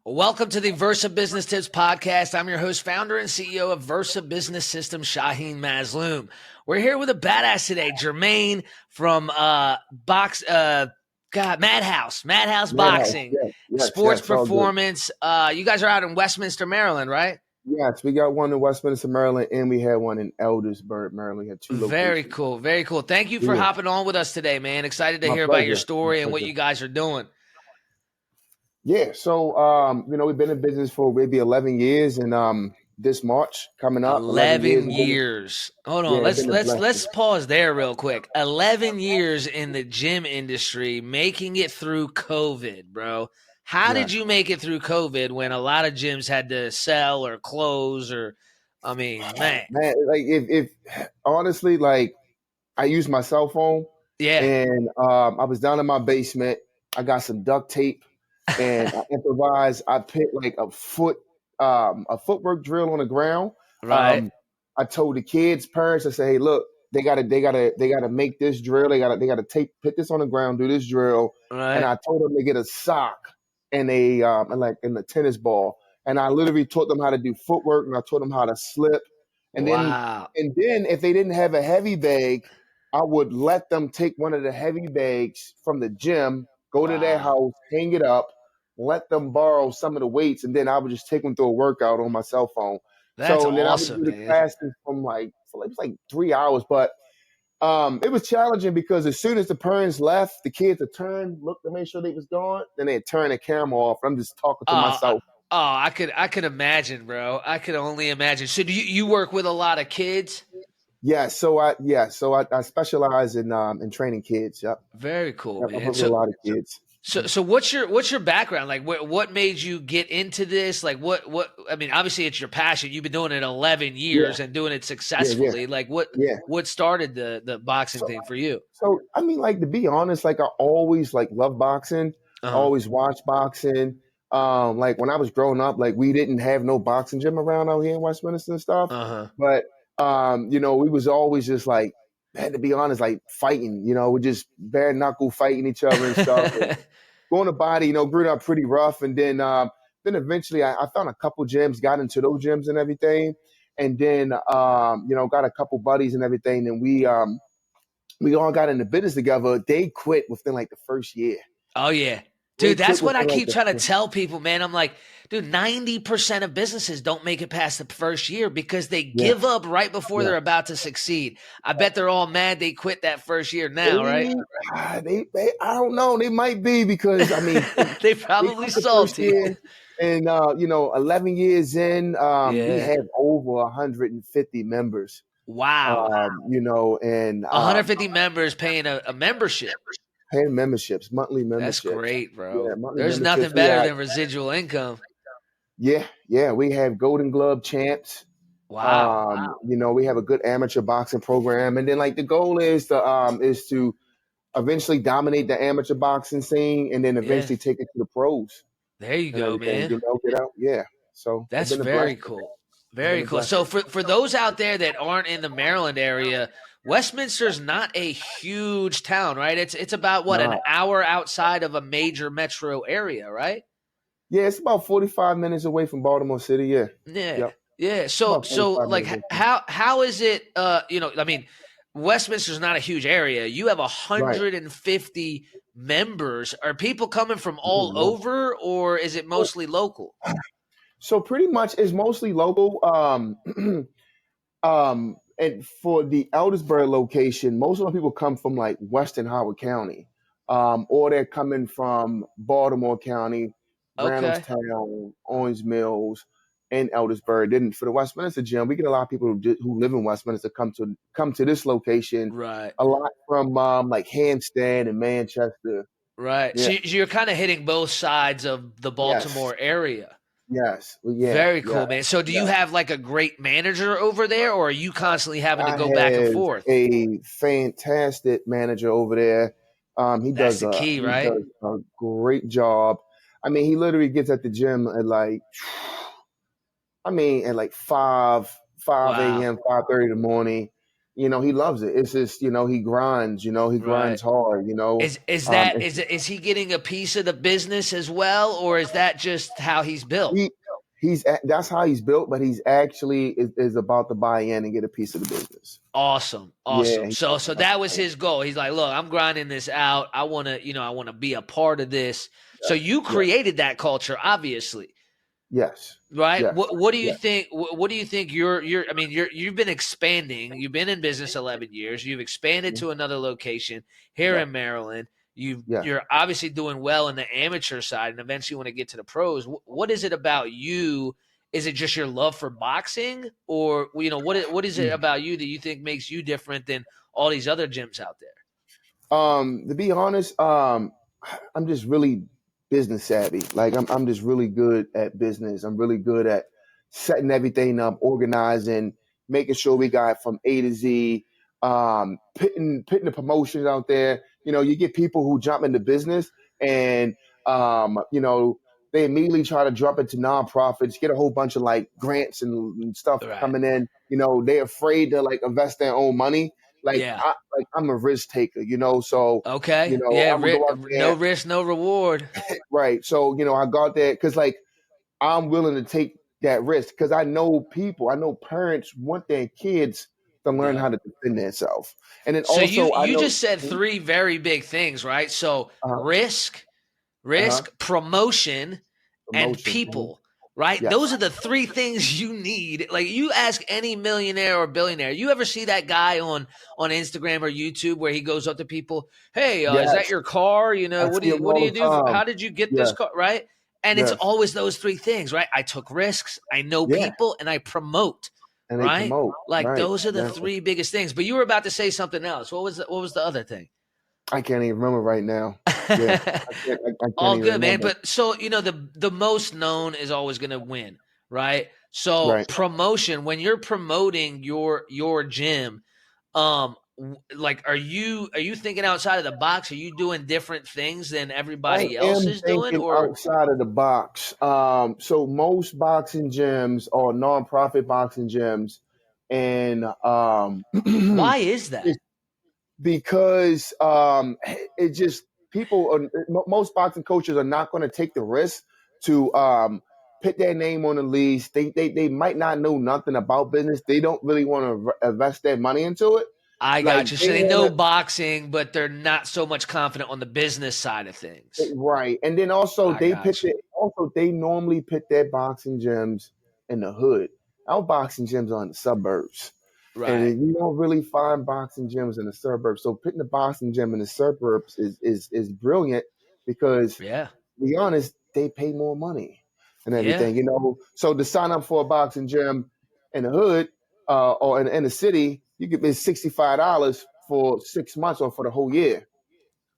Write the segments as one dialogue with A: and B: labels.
A: Welcome to the Versa Business Tips Podcast. I'm your host, founder, and CEO of Versa Business Systems, Shaheen Mazloom. We're here with a badass today, Jermaine from Madhouse Boxing, sports
B: all good.
A: performance. You guys are out in Westminster, Maryland, right?
B: Yes, we got one in Westminster, Maryland, and we had one in Eldersburg, Maryland. We had two
A: Very
B: locations.
A: cool. Very cool. Thank you for
B: Yeah,
A: hopping on with us today, man. Excited to
B: my
A: hear about your
B: pleasure. My
A: story and what
B: pleasure.
A: you guys are doing.
B: Yeah, so we've been in business for maybe 11 years, and this March coming up, 11 years.
A: 11 years. Hold on.
B: Yeah, it's been a blessing.
A: Let's pause there real quick. 11 years in the gym industry, making it through COVID, bro. How did
B: Yes.
A: you make it through COVID when a lot of gyms had to sell or close man.
B: Man, like if honestly, like I use my cell phone,
A: Yeah.
B: and I was down in my basement. I got some duct tape, and I improvised. I put like a footwork drill on the ground.
A: Right.
B: I told the kids' parents, I said, "Hey, look, they gotta make this drill. They gotta put this on the ground, do this drill." And
A: Right.
B: I told them to get a sock and and the tennis ball. And I literally taught them how to do footwork, and I taught them how to slip. And then
A: Wow.
B: if they didn't have a heavy bag, I would let them take one of the heavy bags from the gym, go to their
A: Wow.
B: house, hang it up, let them borrow some of the weights, and then I would just take them through a workout on my cell phone.
A: That's
B: So then I would
A: awesome,
B: do the
A: man.
B: classes it was like 3 hours, but it was challenging because as soon as the parents left, the kids would turn, look to make sure they was gone, then they'd turn the camera off. I'm just talking to myself.
A: I could imagine, bro. I could only imagine. So do you work with a lot of kids?
B: So I specialize in training kids. Yep.
A: Very cool,
B: Yep, I
A: man.
B: work with a lot of kids.
A: So what's your background? Like what made you get into this? Like what I mean, obviously it's your passion. You've been doing it 11 years and doing it successfully. Like
B: Yeah.
A: what started the boxing thing for you?
B: So I mean, like, to be honest, like I always like loved boxing. I
A: Uh-huh.
B: always watched boxing. Like when I was growing up, like we didn't have no boxing gym around out here in Westminster and stuff.
A: Uh-huh.
B: But we was always just like, man, to be honest, like fighting. We just bare knuckle fighting each other and stuff. And going to body, grew up pretty rough, and then eventually I found a couple gyms, got into those gyms and everything, and then got a couple buddies and everything, and we all got into business together. They quit within like the first year.
A: Oh yeah.
B: They
A: Dude, that's
B: quit
A: what I
B: within like
A: keep trying to tell people, man. I'm like, dude, 90% of businesses don't make it past the first year because they give up right before they're about to succeed. I bet they're all mad they quit that first year now, right?
B: They I don't know. They might be because I mean
A: They
B: they
A: probably
B: quit the first
A: salty.
B: year, and 11 years in, we
A: Yeah.
B: have over 150 members.
A: Wow.
B: And
A: 150 members paying a membership.
B: paying memberships, monthly
A: That's
B: memberships.
A: great, bro.
B: Yeah, monthly
A: There's
B: memberships.
A: nothing better than residual income.
B: Yeah. We have Golden Glove champs.
A: Wow.
B: We have a good amateur boxing program, and then like the goal is to eventually dominate the amateur boxing scene, and then
A: Yeah.
B: eventually take it to the pros.
A: There you
B: And
A: go,
B: everything,
A: man.
B: get out. Yeah. So
A: That's
B: it's been a
A: very
B: blessing.
A: cool.
B: It's
A: Very
B: been a
A: cool.
B: blessing.
A: So for those out there that aren't in the Maryland area, Westminster's not a huge town, right? It's about what, an
B: Nah.
A: hour outside of a major metro area, right?
B: Yeah, it's about 45 minutes away from Baltimore City. Yeah.
A: Yeah.
B: Yep.
A: Yeah. So
B: About 45
A: like
B: minutes away.
A: how is it I mean, Westminster's not a huge area. You have 150 members. Are people coming from all
B: Yeah.
A: over, or is it mostly local?
B: So pretty much it's mostly local. And for the Eldersburg location, most of the people come from like Western Howard County, or they're coming from Baltimore County,
A: Okay.
B: Randallstown, Orange Mills, and Eldersburg. Then for the Westminster gym, we get a lot of people who live in Westminster come to this location.
A: Right.
B: A lot from like Hampstead and Manchester.
A: Right.
B: Yeah.
A: So you're kind of hitting both sides of the
B: Yes.
A: Baltimore area.
B: Yes. Well, yeah.
A: Very cool,
B: Yeah.
A: man. So do you have like a great manager over there, or are you constantly having to
B: I
A: go back and
B: have
A: forth?
B: a fantastic manager over there. He
A: That's
B: does
A: the key, right?
B: a great job. I mean, he literally gets at the gym at like 5
A: Wow.
B: a.m., 5:30 in the morning. he loves it. It's just, he grinds, he
A: Right.
B: grinds hard,
A: Is he getting a piece of the business as well, or is that just how he's built?
B: he, that's how he's built, but he's actually is about to buy in and get a piece of the business.
A: Awesome.
B: Yeah.
A: Awesome. So that was his goal. He's like, look, I'm grinding this out. I want to be a part of this. So you
B: Yeah.
A: created that culture, obviously.
B: Yes.
A: Right.
B: Yes.
A: What do you
B: Yes.
A: think? What do you think? You've been expanding. You've been in business 11 years. You've expanded to another location here
B: Yeah.
A: in Maryland.
B: Yeah.
A: You're obviously doing well in the amateur side, and eventually want to get to the pros. What is it about you? Is it just your love for boxing, or what is it about you that you think makes you different than all these other gyms out there?
B: To be honest, I'm just really business savvy. Like I'm just really good at business. I'm really good at setting everything up, organizing, making sure we got from A to Z, putting the promotions out there. You get people who jump into business and they immediately try to jump into nonprofits, get a whole bunch of like grants and stuff
A: Right.
B: coming in. They're afraid to like invest their own money. Like
A: Yeah.
B: I'm a risk taker, so
A: Okay. Yeah.
B: I'm gonna go out
A: No
B: there,
A: risk, no reward.
B: right? So I go out there because like I'm willing to take that risk because I know parents want their kids to learn
A: Yeah.
B: how to defend themselves, and then
A: So
B: also I
A: you
B: know.
A: just said three very big things, right? So
B: Uh-huh, uh-huh,
A: promotion, and
B: promotion.
A: people, right? Those
B: Yes,
A: are the three things you need. Like you ask any millionaire or billionaire, you ever see that guy on Instagram or YouTube where he goes up to people, "Hey, is that
B: yes,
A: your car?
B: I see them
A: What do
B: all
A: you
B: the
A: do?
B: time.
A: How did you get this
B: Yes,
A: car?" Right? And it's
B: yes,
A: always those three things, right? I took risks, I know
B: yeah,
A: people, and I promote.
B: and they
A: Right?
B: promote,
A: Like
B: right?
A: those are the
B: Exactly.
A: three biggest things. But you were about to say something else. What was the other thing?
B: I can't even remember right now. Yeah, I can't
A: All
B: even
A: good, man.
B: remember.
A: But so the most known is always going to win, right? So
B: Right.
A: promotion, when you're promoting your gym, like are you thinking outside of the box? Are you doing different things than
B: I
A: everybody else
B: am
A: is doing,
B: thinking
A: or
B: outside of the box. So most boxing gyms are nonprofit boxing gyms, and
A: why is that?
B: it's because it just people most boxing coaches are not going to take the risk to put their name on the lease. They might not know nothing about business. They don't really want to invest their money into it.
A: I
B: Like
A: got you.
B: they
A: So they know
B: want
A: boxing, but they're not so much confident on the business side of things.
B: right, and then also
A: I got you.
B: they normally put their boxing gyms in the hood. Our boxing gyms are in the suburbs, and
A: Right.
B: you don't really find boxing gyms in the suburbs. So putting the boxing gym in the suburbs is brilliant because, to
A: Yeah.
B: be honest, they pay more money and
A: Yeah.
B: everything. So to sign up for a boxing gym in the hood or in the city, you could pay $65 for 6 months or for the whole year.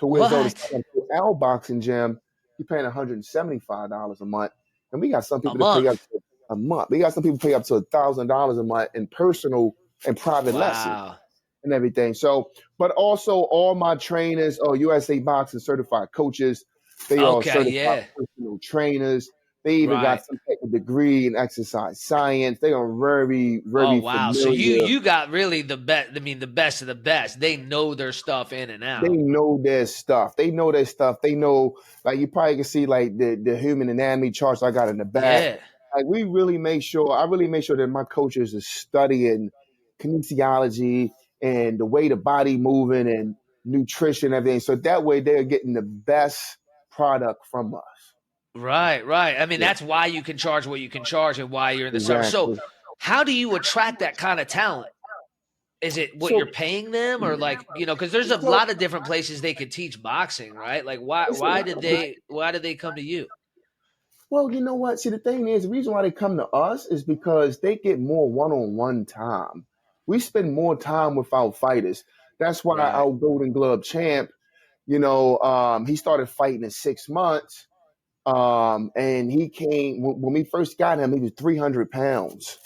B: To whereas though to
A: What?
B: sign up for our boxing gym, you're paying $175 a month, and we got some
A: A
B: people that pay up
A: month.
B: to a month. We got some people pay up to $1,000 a month in personal and private lessons
A: Wow.
B: and everything. So, but also all my trainers are USA Boxing certified coaches. They are
A: Okay,
B: certified
A: yeah.
B: personal trainers. They even got
A: Right.
B: some type of degree in exercise science. They are very,
A: Oh
B: very
A: wow. So
B: familiar.
A: you got really the best, I mean the best of the best. They know their stuff in and
B: They
A: out.
B: know their stuff. They know their stuff. They know, like you probably can see like the human anatomy charts I got in the back.
A: Yeah.
B: Like I really make sure that my coaches are studying kinesiology and the way the body moving and nutrition and everything. So that way they're getting the best product from us.
A: Right, right. I mean,
B: Yeah,
A: that's why you can charge what you can charge and why you're in the summer. So
B: exactly.
A: how do you attract that kind of talent? Is it what
B: So
A: you're paying them or like, because there's a
B: so
A: lot of different places they could teach boxing, right? Like
B: it's a lot of
A: why did they come to you?
B: well, you know what? See, the thing is, the reason why they come to us is because they get more one-on-one time. We spend more time with our fighters. That's why
A: Right.
B: our Golden Glove champ, he started fighting in 6 months. And he came when we first got him, he was 300 pounds,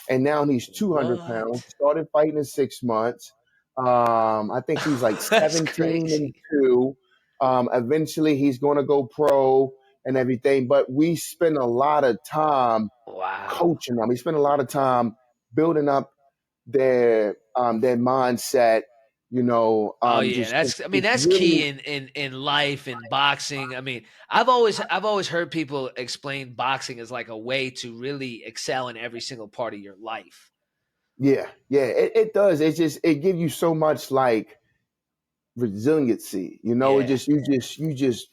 B: and now he's 200 pounds.
A: What?
B: Started fighting in 6 months. I think he's like
A: That's
B: 17 and
A: crazy.
B: 2. Eventually, he's going to go pro and everything. But we spend a lot of time
A: Wow.
B: coaching them. We spend a lot of time building up their mindset,
A: Oh yeah,
B: just
A: that's
B: really,
A: key in life and boxing. I mean, I've always heard people explain boxing as like a way to really excel in every single part of your life.
B: yeah, it does. It gives you so much like resiliency, it
A: Yeah.
B: just you just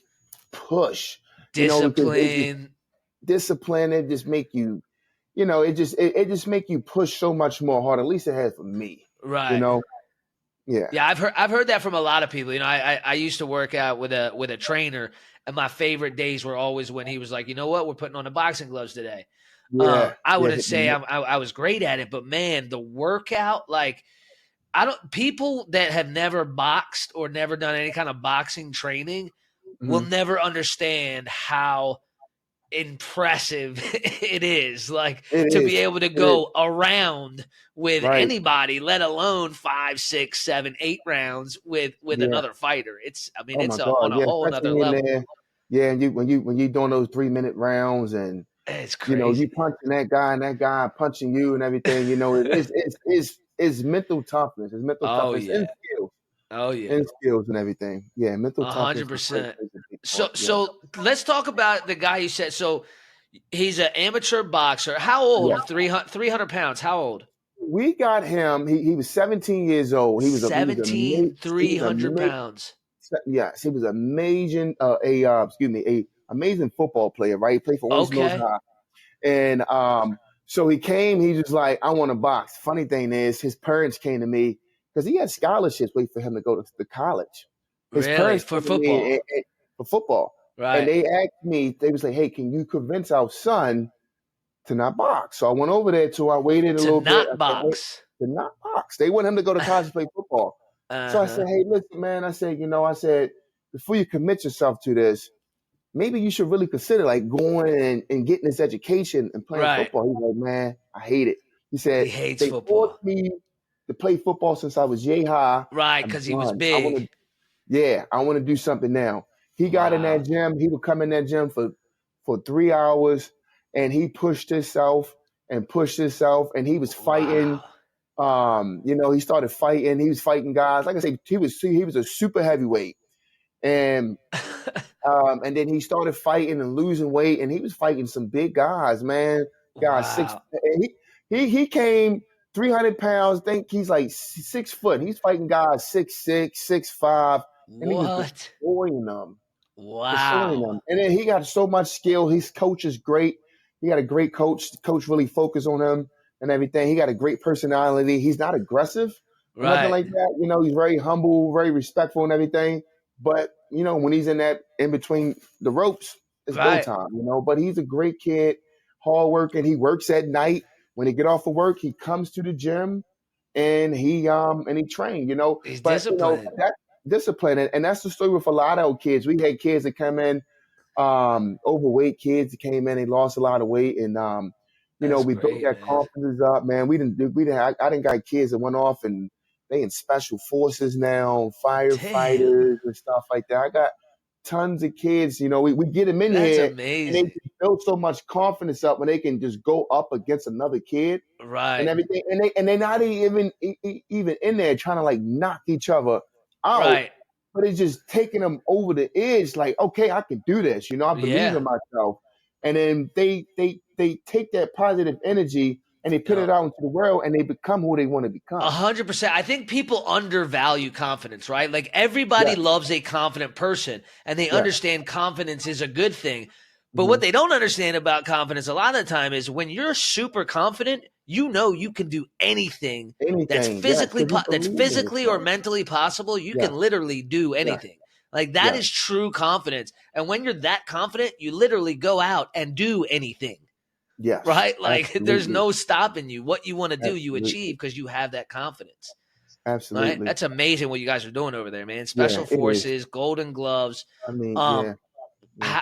B: push, because it just
A: Discipline.
B: discipline, it just make you, it just make you push so much more hard. At least it has for me, you
A: Right.
B: know. Yeah.
A: Yeah, I've heard that from a lot of people. I used to work out with a trainer, and my favorite days were always when he was like, you know what, we're putting on the boxing gloves today.
B: Yeah.
A: I
B: Yeah.
A: wouldn't say I was great at it, but man, the workout, like I don't people that have never boxed or never done any kind of boxing training will
B: Mhm.
A: never understand how impressive it is, like
B: It
A: to be
B: is.
A: able to
B: It is.
A: go around with
B: Right.
A: anybody, let alone 5, 6, 7, 8 rounds with
B: Yeah.
A: another fighter. I mean
B: Oh my
A: it's
B: God.
A: on a
B: Yeah.
A: whole another
B: Especially in
A: level.
B: there. Yeah. And when you doing those 3-minute rounds, and
A: It's
B: you
A: crazy.
B: punching that guy and that guy punching you and everything, it's mental toughness. It's mental
A: Oh
B: toughness
A: yeah. Oh yeah.
B: and skills and everything. Yeah. Mental
A: a
B: toughness
A: hundred
B: is great,
A: percent
B: plays a big
A: so
B: part. Yeah.
A: so let's talk about the guy you said. So he's an amateur boxer. How
B: Yeah.
A: old? 300 pounds. How old?
B: We got him. He was 17 years old.
A: Seventeen
B: He
A: three
B: was
A: hundred
B: amazing.
A: pounds.
B: Yes, he was amazing. Excuse me, a amazing football player. Right, he played for Owens Mills
A: Okay.
B: High, and so he came. He was like, "I want to box." Funny thing is, his parents came to me because he had scholarships wait for him to go to college. His
A: Really?
B: parents
A: For
B: came to me
A: football.
B: for football, and
A: Right.
B: they asked me. They was like, "Hey, can you convince our son to not box?" So I went over there. I waited a
A: To
B: little bit. I
A: not
B: said, "Hey,
A: box.
B: to not box." They want him to go to college to play football. So I said,
A: Uh-huh.
B: "Hey, listen, man." I said, before you commit yourself to this, maybe you should really consider like going and getting this education and playing
A: Right.
B: football. He's like, "Man, I hate it." He said,
A: He hates
B: "They forced
A: football.
B: me to play football since I was yay high.
A: Right,
B: I'm
A: because he was
B: done. I want
A: big.
B: to, yeah, I want to do something now." He got in
A: Wow.
B: that gym. He would come in that gym for 3 hours, and he pushed himself, and he was fighting.
A: Wow.
B: He started fighting. He was fighting guys. Like I said, he was a super heavyweight, and then he started fighting and losing weight, and he was fighting some big guys, man. Guys,
A: Wow.
B: he came 300 pounds. Think he's like 6 foot. He's fighting guys 6'6", 6'5", and he was
A: What?
B: destroying them.
A: Wow.
B: And then he got so much skill. His coach is great. He got a great coach. The coach really focused on him and everything. He got a great personality. He's not aggressive or nothing
A: Right.
B: like that. He's very humble, very respectful and everything. But, when he's in between the ropes, it's go
A: Right.
B: time, But he's a great kid, hard working. He works at night. When he get off of work, he comes to the gym and he trained,
A: He's
B: But
A: disciplined.
B: that discipline, and that's the story with a lot of kids. We had kids that come in, overweight kids that came in, they lost a lot of weight, and
A: That's
B: we built
A: great,
B: their
A: man.
B: confidence up, man. I didn't got kids that went off and they in special forces now,
A: Damn.
B: firefighters and stuff like that. I got tons of kids, we get them in
A: That's
B: here and they
A: amazing.
B: just build so much confidence up when they can just go up against another kid and
A: Right.
B: everything, and they're not even in there trying to like knock each other out,
A: Right.
B: but it's just taking them over the edge. Like, okay, I can do this. I believe
A: Yeah.
B: in myself, and then they take that positive energy and they put it
A: Yo,
B: out into the world, and they become who they want to become.
A: 100%. I think people undervalue confidence, right? Like everybody
B: Yes,
A: loves a confident person and they
B: yes,
A: understand confidence is a good thing. But
B: hmm
A: what they don't understand about confidence a lot of the time is when you're super confident, you can do anything that's
B: anything. Yes,
A: physically
B: because you
A: that's
B: believe in
A: physically or
B: yourself.
A: mentally possible. You
B: Yes,
A: can literally do
B: yes,
A: anything. Like that
B: yes,
A: is true confidence. And when you're that confident, you literally go out and do anything.
B: yes,
A: Right? Like there's
B: absolutely,
A: no stopping you. What you want to do, you achieve
B: absolutely,
A: because you have that confidence. Right?
B: absolutely.
A: That's amazing what you guys are doing over there, man.
B: Yeah,
A: Special
B: it is.
A: forces, golden gloves.
B: I mean,
A: Um,
B: yeah, yeah.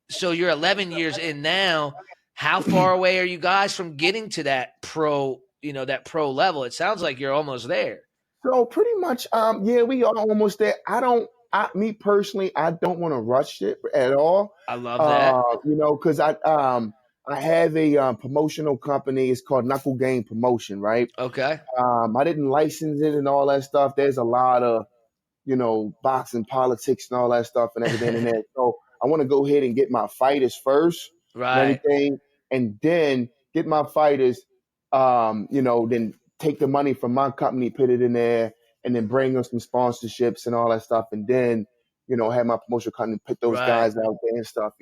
A: so you're 11 years in now. How far away are you guys from getting to that that pro level? It sounds like you're almost there.
B: So pretty much, yeah, we are almost there. Me personally, I don't want to rush it at all.
A: I love that.
B: Because I have a promotional company. It's called Knuckle Game Promotion, right?
A: Okay.
B: I didn't license it and all that stuff. There's a lot of, boxing politics and all that stuff and everything in there. So I want to go ahead and get my fighters first and
A: Right.
B: everything, and then get my fighters, then take the money from my company, put it in there, and then bring them some sponsorships and all that stuff. And then, have my promotional company put those
A: Right.
B: guys out there and stuff.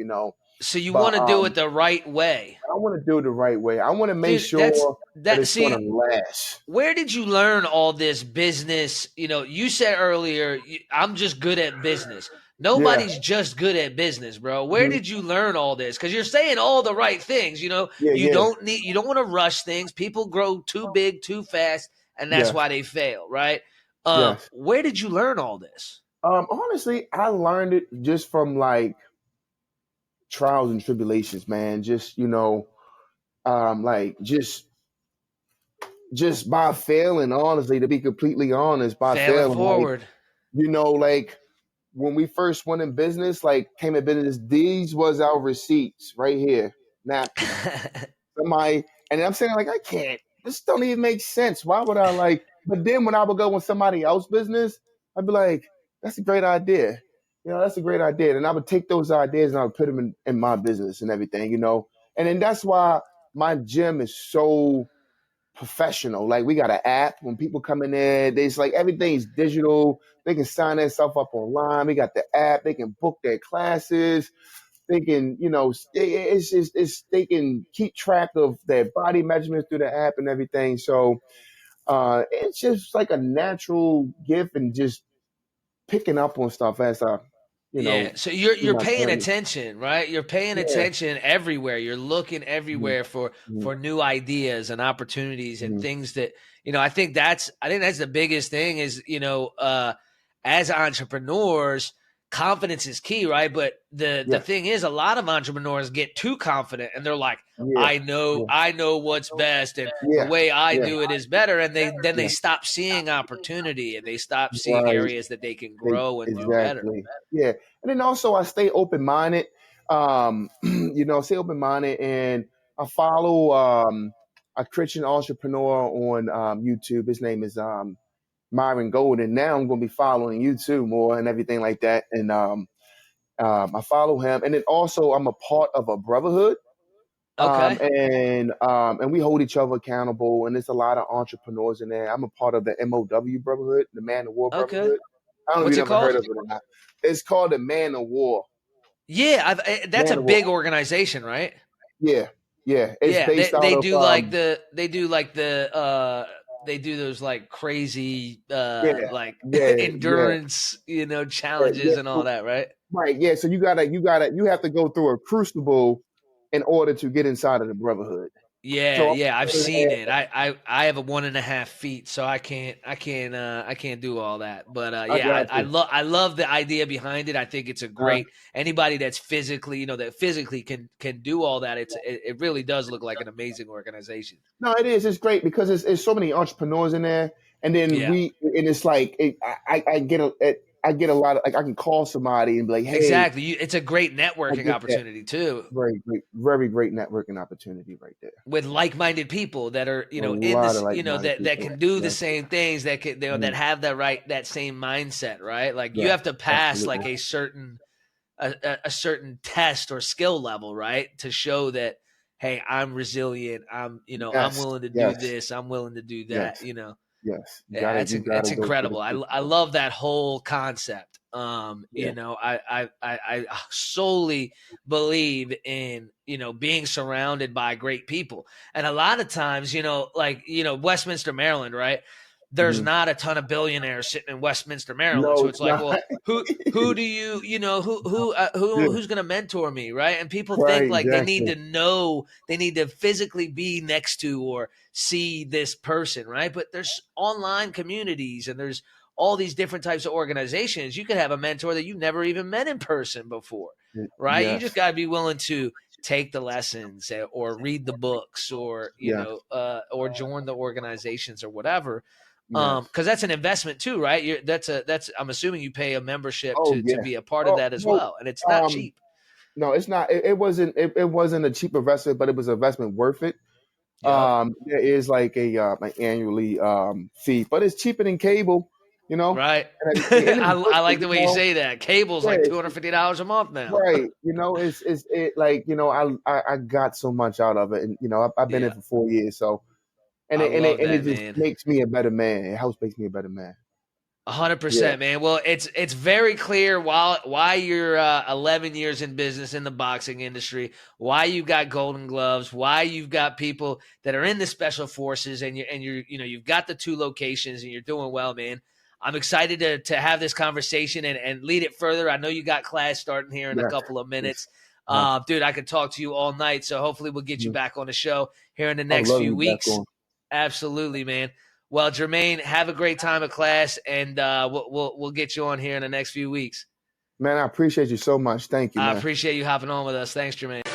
A: So you
B: But
A: want to do it the right way.
B: I want to do it the right way. I want to make
A: Dude, that's
B: sure that
A: that
B: it's going
A: see,
B: to last.
A: where did you learn all this business? You said earlier, I'm just good at business.
B: Yeah.
A: Nobody's just good at business, bro. Where
B: Mhm.
A: did you learn all this? Because you're saying all the right things.
B: Yeah.
A: You
B: Yeah.
A: don't want to rush things. People grow too big too fast, and that's
B: Yes.
A: why they fail, right?
B: Yes.
A: Where did you learn all this?
B: Honestly, I learned it just from like trials and tribulations, man. Just like just by failing. Honestly, to be completely honest, by
A: Failing
B: failing, like
A: forward.
B: like when we first went in business, like came in business, these was our receipts right here, napkins. Somebody, and I'm saying like, I can't. This don't even make sense. Why would I like? But then when I would go in somebody else's business, I'd be like, that's a great idea. That's a great idea. And I would take those ideas and I would put them in my business and everything. And then that's why my gym is so professional. Like we got an app. When people come in there, there's like everything's digital. They can sign themselves up online. We got the app. They can book their classes. They can, they can keep track of their body measurements through the app and everything. So it's just like a natural gift and just picking up on stuff as I,
A: Yeah, so
B: do
A: you're
B: my
A: paying
B: journey.
A: attention, right? You're paying
B: Yeah.
A: attention everywhere. You're looking
B: Mhm.
A: everywhere for
B: Mhm.
A: new ideas and opportunities and
B: Mhm.
A: things that I think that's the biggest thing is as entrepreneurs, confidence is key, right? But the
B: Yes.
A: thing is, a lot of entrepreneurs get too confident and they're like,
B: Yeah.
A: I know what's best and the
B: Yeah.
A: way I
B: Yeah.
A: do it is better, and they
B: Yeah.
A: stop seeing opportunity and they stop seeing
B: Right.
A: areas that they can grow and do better.
B: Exactly. Yeah. And then also I stay open minded. Stay open minded, and I follow a Christian entrepreneur on YouTube. His name is Myron Golden. Now I'm gonna be following you too more and everything like that. And I follow him. And then also I'm a part of a brotherhood.
A: Okay.
B: And we hold each other accountable, and there's a lot of entrepreneurs in there. I'm a part of the MOW brotherhood, the Man of War
A: Okay.
B: brotherhood. I don't know if
A: What's
B: you
A: it
B: ever heard
A: called?
B: of it or not. It's called the Man of War.
A: Yeah, that's a
B: Man of War.
A: big organization, right?
B: Yeah, yeah. It's
A: Yeah,
B: based out
A: they
B: of
A: do like they do those like crazy
B: yeah,
A: like
B: yeah, yeah,
A: endurance,
B: yeah.
A: challenges and all that, right?
B: Right, yeah. So you have to go through a crucible in order to get inside of the brotherhood.
A: Yeah,
B: So
A: yeah, I've seen it. I have a 1.5 feet, so I can't do all that. But
B: I
A: yeah,
B: got
A: I
B: you.
A: love I love the idea behind it. I think it's a
B: Uh,
A: great anybody that's physically can do all that. It really does look like an amazing organization.
B: No, it is. It's great because it's so many entrepreneurs in there, and then
A: Yeah,
B: it's like I get a lot of like I can call somebody and be like, hey,
A: exactly. It's a great
B: I
A: networking
B: get that.
A: opportunity too,
B: Very great networking opportunity right there.
A: with like-minded people that are
B: A
A: in
B: lot of
A: this
B: like-minded
A: that
B: people.
A: can do the
B: Yes,
A: same things that can that
B: mhm,
A: have that same mindset, right? Like you
B: yes,
A: have to pass like
B: absolutely.
A: a certain test or skill level, right, to show that hey, I'm resilient. I'm
B: Yes,
A: willing to do
B: yes,
A: this. I'm willing to do that.
B: yes, yes.
A: Yeah,
B: You
A: it's
B: gotta go through the
A: incredible. I
B: crucible.
A: love that whole concept.
B: Yeah.
A: I solely believe in being surrounded by great people, and a lot of times, like Westminster, Maryland, right? There's
B: Hmm.
A: not a ton of billionaires sitting in Westminster, Maryland,
B: No,
A: so
B: it's
A: it's like,
B: not.
A: well, who do
B: Yeah.
A: who's going to mentor me, right? And people think
B: Right.
A: like
B: Exactly.
A: they need to physically be next to or see this person, right? But there's online communities and there's all these different types of organizations. You could have a mentor that you've never even met in person before, right? You just
B: Yes.
A: got to be willing to take the lessons or read the books or
B: Yes.
A: or join the organizations or whatever,
B: Yes.
A: because that's an investment too, right? That's I'm assuming you pay a membership
B: Oh
A: to
B: yeah.
A: be a part of
B: Oh
A: that as
B: well.
A: well, and it's not
B: Um.
A: cheap.
B: No, it's not. It wasn't. It wasn't a cheap investment, but it was an investment worth it.
A: Yep.
B: There is like a an annually fee, but it's cheaper than cable. You know,
A: Right.
B: and it's worth
A: I
B: it.
A: like the way you say that. Cable's
B: Yeah,
A: like $250 a month now.
B: right. It's like I got so much out of it, and I've been in
A: Yeah.
B: for 4 years, so
A: I love
B: and it
A: that,
B: just
A: man.
B: makes me a better man. It helps make me a better man. Yeah.
A: 100%, man. Well, it's very clear why you're 11 years in business in the boxing industry, why you've got Golden Gloves, why you've got people that are in the special forces, and you've got the 2 locations, and you're doing well, man. I'm excited to have this conversation and lead it further. I know you got class starting here in a
B: Yes.
A: couple of
B: Yes.
A: minutes. Dude, I could talk to you all night, so hopefully we'll get you
B: Mhm.
A: back on the show here in the
B: I would
A: next
B: love to
A: few
B: be back
A: weeks.
B: on.
A: Absolutely, man. Well, Jermaine, have a great time at class, and we'll get you on here in the next few weeks.
B: Man, I appreciate you so much. Thank you,
A: I
B: man.
A: appreciate you hopping on with us. Thanks, Jermaine.